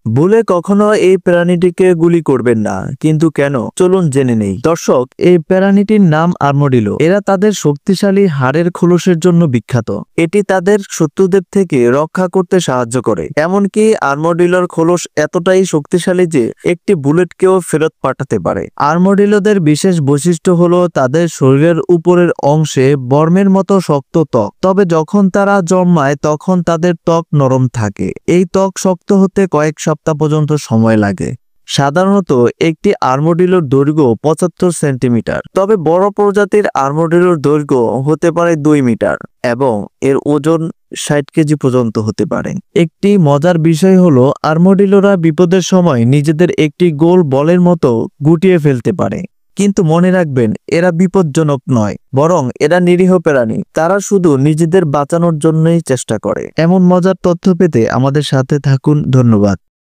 ভুলে কখনো এই প্রাণীটিকে গুলি করবেন না, কিন্তু কেন, চলুন জেনে নেই। দর্শক, এই প্রাণীটির নাম আর্মডিলো। এরা তাদের শক্তিশালী হাড়ের খোলসের জন্য বিখ্যাত। এটি তাদের শত্রুদের থেকে রক্ষা করতে সাহায্য করে। এমনকি আর্মডিলোর খোলস এতটাই শক্তিশালী যে একটি বুলেটকেও ফেরত পাঠাতে পারে। আর্মডিলোদের বিশেষ বৈশিষ্ট্য হলো তাদের শরীরের উপরের অংশে বর্মের মতো শক্ত ত্বক। তবে যখন তারা জন্মায় তখন তাদের ত্বক নরম থাকে। এই ত্বক শক্ত হতে কয়েক সপ্তাহ পর্যন্ত সময় লাগে। সাধারণত একটি আর্মডিলোর দৈর্ঘ্য 75 সেন্টিমিটার, তবে বড় প্রজাতির আর্মডিলোর দৈর্ঘ্য হতে পারে 2 মিটার এবং এর ওজন 60 কেজি পর্যন্ত হতে পারে। একটি মজার বিষয় হলো আর্মডিলোরা বিপদের সময় নিজেদের একটি গোল বলের মতো গুটিয়ে ফেলতে পারে। কিন্তু মনে রাখবেন, এরা বিপজ্জনক নয়, বরং এরা নিরীহ প্রাণী। তারা শুধু নিজেদের বাঁচানোর জন্যই চেষ্টা করে। এমন মজার তথ্য পেতে আমাদের সাথে থাকুন। ধন্যবাদ।